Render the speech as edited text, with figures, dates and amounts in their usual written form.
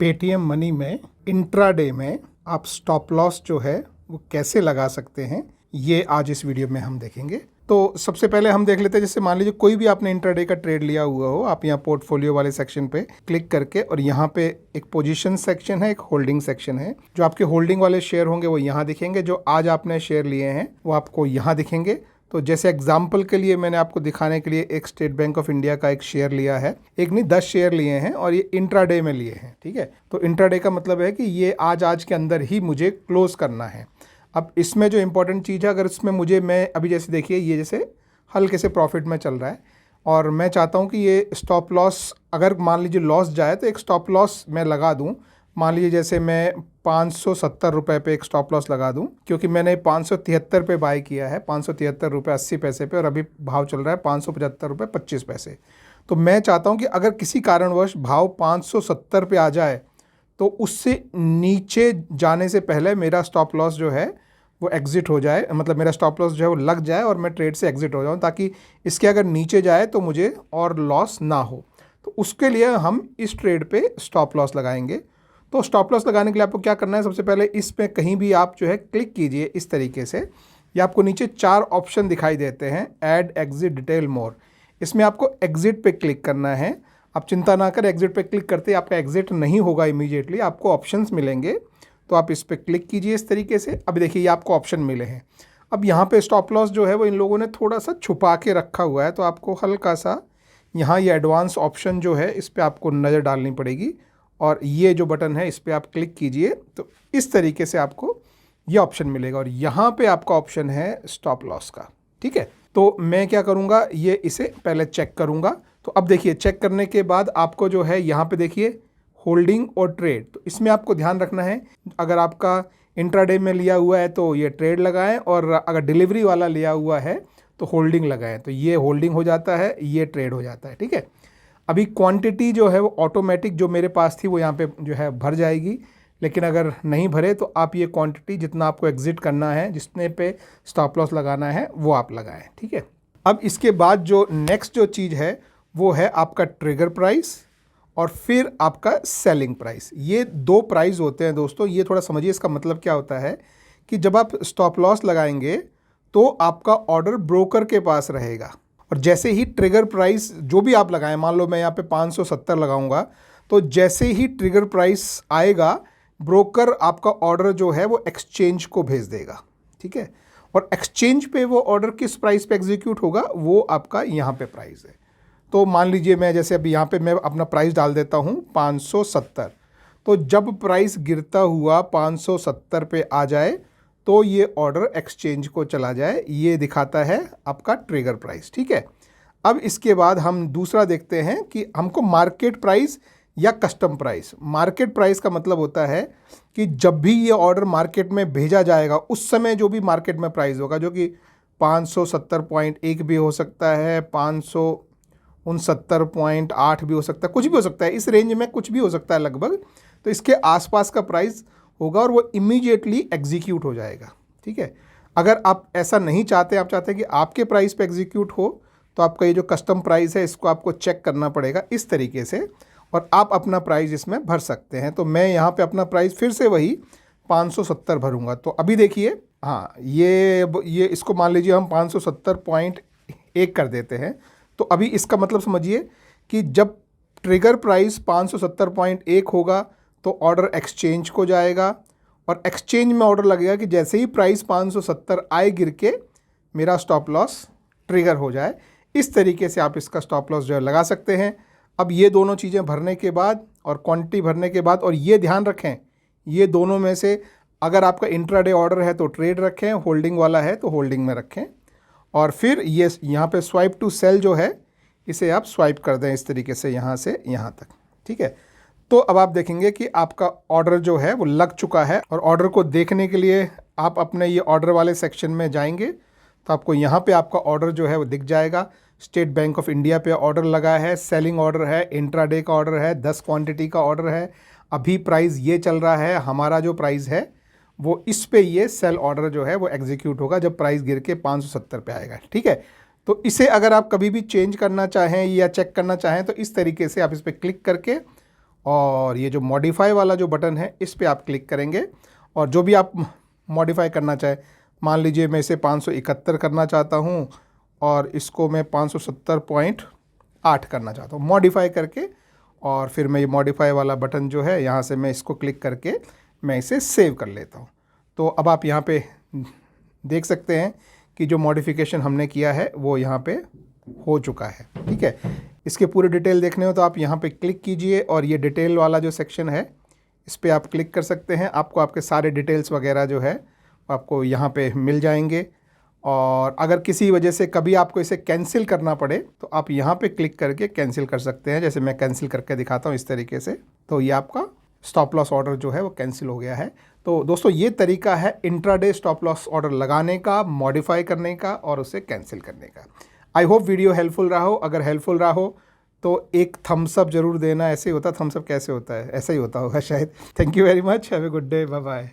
Paytm money में intraday में आप स्टॉप लॉस जो है वो कैसे लगा सकते हैं, ये आज इस वीडियो में हम देखेंगे। तो सबसे पहले हम देख लेते हैं, जैसे मान लीजिए कोई भी आपने इंट्राडे का ट्रेड लिया हुआ हो, आप यहाँ पोर्टफोलियो वाले सेक्शन पे क्लिक करके, और यहाँ पे एक पोजीशन सेक्शन है, एक होल्डिंग सेक्शन है। जो आपके होल्डिंग वाले शेयर होंगे वो यहाँ दिखेंगे, जो आज आपने शेयर लिए हैं वो आपको यहाँ दिखेंगे। तो जैसे एग्जाम्पल के लिए मैंने आपको दिखाने के लिए एक स्टेट बैंक ऑफ इंडिया का एक शेयर लिया है, एक नहीं 10 शेयर लिए हैं और ये इंट्राडे में लिए हैं, ठीक है। तो इंट्राडे का मतलब है कि ये आज के अंदर ही मुझे क्लोज करना है। अब इसमें जो इंपॉर्टेंट चीज़ है, अगर इसमें मैं अभी जैसे देखिए ये जैसे हल्के से प्रॉफिट में चल रहा है और मैं चाहता हूँ कि ये स्टॉप लॉस, अगर मान लीजिए लॉस जाए तो एक स्टॉप लॉस मैं लगा दूँ। मान लीजिए जैसे मैं 570 रुपये पे एक स्टॉप लॉस लगा दूं, क्योंकि मैंने 573 पे बाय किया है, 573 रुपये 80 पैसे पे, और अभी भाव चल रहा है 575 रुपये 25 पैसे। तो मैं चाहता हूं कि अगर किसी कारणवश भाव 570 पे आ जाए तो उससे नीचे जाने से पहले मेरा स्टॉप लॉस जो है वो एग्ज़िट हो जाए, मतलब मेरा स्टॉप लॉस जो है वो लग जाए और मैं ट्रेड से एग्ज़िट हो जाऊँ, ताकि इसके अगर नीचे जाए तो मुझे और लॉस ना हो। तो उसके लिए हम इस ट्रेड पे स्टॉप लॉस लगाएंगे। तो स्टॉप लॉस लगाने के लिए आपको क्या करना है, सबसे पहले इस पे कहीं भी आप जो है क्लिक कीजिए इस तरीके से। ये आपको नीचे 4 ऑप्शन दिखाई देते हैं, ऐड, एग्जिट, डिटेल, मोर। इसमें आपको एग्जिट पे क्लिक करना है। आप चिंता ना करें, एग्जिट पे क्लिक करते ही आपका एग्जिट नहीं होगा इमीडिएटली, आपको ऑप्शंस मिलेंगे। तो आप इस पर क्लिक कीजिए इस तरीके से। अब देखिए ये आपको ऑप्शन मिले हैं। अब यहाँ पे स्टॉप लॉस जो है वो इन लोगों ने थोड़ा सा छुपा के रखा हुआ है, तो आपको हल्का सा यहाँ ये एडवांस ऑप्शन जो है इस पर आपको नज़र डालनी पड़ेगी, और ये जो बटन है इस पर आप क्लिक कीजिए तो इस तरीके से आपको ये ऑप्शन मिलेगा, और यहाँ पे आपका ऑप्शन है स्टॉप लॉस का, ठीक है। तो मैं क्या करूँगा, ये इसे पहले चेक करूँगा। तो अब देखिए चेक करने के बाद आपको जो है यहाँ पे देखिए होल्डिंग और ट्रेड, तो इसमें आपको ध्यान रखना है, अगर आपका इंट्राडे में लिया हुआ है तो ये ट्रेड लगाएं, और अगर डिलीवरी वाला लिया हुआ है तो होल्डिंग लगाएं। तो ये होल्डिंग हो जाता है, ये ट्रेड हो जाता है, ठीक है। अभी क्वांटिटी जो है वो ऑटोमेटिक जो मेरे पास थी वो यहाँ पे जो है भर जाएगी, लेकिन अगर नहीं भरे तो आप ये क्वांटिटी जितना आपको एग्जिट करना है, जितने पे स्टॉप लॉस लगाना है वो आप लगाएं, ठीक है। अब इसके बाद जो नेक्स्ट जो चीज़ है वो है आपका ट्रिगर प्राइस और फिर आपका सेलिंग प्राइस। ये 2 प्राइस होते हैं दोस्तों, ये थोड़ा समझिए। इसका मतलब क्या होता है कि जब आप स्टॉप लॉस लगाएंगे तो आपका ऑर्डर ब्रोकर के पास रहेगा, और जैसे ही ट्रिगर प्राइस जो भी आप लगाएं, मान लो मैं यहाँ पे 570 लगाऊंगा, तो जैसे ही ट्रिगर प्राइस आएगा ब्रोकर आपका ऑर्डर जो है वो एक्सचेंज को भेज देगा, ठीक है। और एक्सचेंज पे वो ऑर्डर किस प्राइस पे एग्जीक्यूट होगा वो आपका यहाँ पे प्राइस है। तो मान लीजिए मैं जैसे अभी यहाँ पे मैं अपना प्राइस डाल देता हूँ 570, तो जब प्राइस गिरता हुआ 570 पे आ जाए तो ये ऑर्डर एक्सचेंज को चला जाए, ये दिखाता है आपका ट्रिगर प्राइस, ठीक है। अब इसके बाद हम दूसरा देखते हैं कि हमको मार्केट प्राइस या कस्टम प्राइस। मार्केट प्राइस का मतलब होता है कि जब भी ये ऑर्डर मार्केट में भेजा जाएगा उस समय जो भी मार्केट में प्राइस होगा, जो कि 570.1 भी हो सकता है, 569.8 भी हो सकता है, कुछ भी हो सकता है, इस रेंज में कुछ भी हो सकता है लगभग। तो इसके आसपास का प्राइस होगा और वो इमीडिएटली एग्जीक्यूट हो जाएगा, ठीक है। अगर आप ऐसा नहीं चाहते, आप चाहते हैं कि आपके प्राइस पे एग्जीक्यूट हो, तो आपका ये जो कस्टम प्राइस है इसको आपको चेक करना पड़ेगा इस तरीके से, और आप अपना प्राइस इसमें भर सकते हैं। तो मैं यहाँ पे अपना प्राइस फिर से वही 570 भरूँगा। तो अभी देखिए, हाँ ये इसको मान लीजिए हम 570.1 कर देते हैं। तो अभी इसका मतलब समझिए कि जब ट्रिगर प्राइस 570.1 होगा तो ऑर्डर एक्सचेंज को जाएगा, और एक्सचेंज में ऑर्डर लगेगा कि जैसे ही प्राइस 570 आए गिर के मेरा स्टॉप लॉस ट्रिगर हो जाए। इस तरीके से आप इसका स्टॉप लॉस जो है लगा सकते हैं। अब ये दोनों चीज़ें भरने के बाद और क्वांटिटी भरने के बाद, और ये ध्यान रखें ये दोनों में से अगर आपका इंट्राडे ऑर्डर है तो ट्रेड रखें, होल्डिंग वाला है तो होल्डिंग में रखें, और फिर ये यहाँ पे स्वाइप टू सेल जो है इसे आप स्वाइप कर दें इस तरीके से यहाँ से यहाँ तक, ठीक है। तो अब आप देखेंगे कि आपका ऑर्डर जो है वो लग चुका है, और ऑर्डर को देखने के लिए आप अपने ये ऑर्डर वाले सेक्शन में जाएंगे तो आपको यहाँ पे आपका ऑर्डर जो है वो दिख जाएगा। स्टेट बैंक ऑफ इंडिया पे ऑर्डर लगा है, सेलिंग ऑर्डर है, इंट्राडे का ऑर्डर है, 10 क्वांटिटी का ऑर्डर है, अभी प्राइस ये चल रहा है, हमारा जो प्राइस है वो इस पे ये सेल ऑर्डर जो है वो एग्जीक्यूट होगा जब प्राइस गिर के 570 पे आएगा, ठीक है। तो इसे अगर आप कभी भी चेंज करना चाहें या चेक करना चाहें तो इस तरीके से आप इस पर क्लिक करके और ये जो मॉडिफाई वाला जो बटन है इस पर आप क्लिक करेंगे और जो भी आप मॉडिफाई करना चाहे, मान लीजिए मैं इसे 571 करना चाहता हूँ और इसको मैं 570.8 करना चाहता हूँ, मॉडिफाई करके, और फिर मैं ये मॉडिफाई वाला बटन जो है यहाँ से मैं इसको क्लिक करके मैं इसे सेव कर लेता हूँ। तो अब आप यहाँ पे देख सकते हैं कि जो मॉडिफिकेशन हमने किया है वो यहाँ पे हो चुका है। ठीक है, इसके पूरे डिटेल देखने हो तो आप यहाँ पे क्लिक कीजिए और ये डिटेल वाला जो सेक्शन है इस पर आप क्लिक कर सकते हैं। आपको आपके सारे डिटेल्स वगैरह जो है आपको यहाँ पे मिल जाएंगे। और अगर किसी वजह से कभी आपको इसे कैंसिल करना पड़े तो आप यहाँ पे क्लिक करके कैंसिल कर सकते हैं। जैसे मैं कैंसिल करके दिखाता हूँ इस तरीके से, तो ये आपका स्टॉप लॉस ऑर्डर जो है वो कैंसिल हो गया है। तो दोस्तों ये तरीका है इंट्राडे स्टॉप लॉस ऑर्डर लगाने का, मॉडिफाई करने का और उसे कैंसिल करने का। आई होप वीडियो हेल्पफुल रहा हो। अगर हेल्पफुल रहा हो तो एक थम्स अप जरूर देना। ऐसे ही होता, थम्स अप कैसे होता है, ऐसा ही होता होगा शायद। Thank you very much, have a good day, bye bye.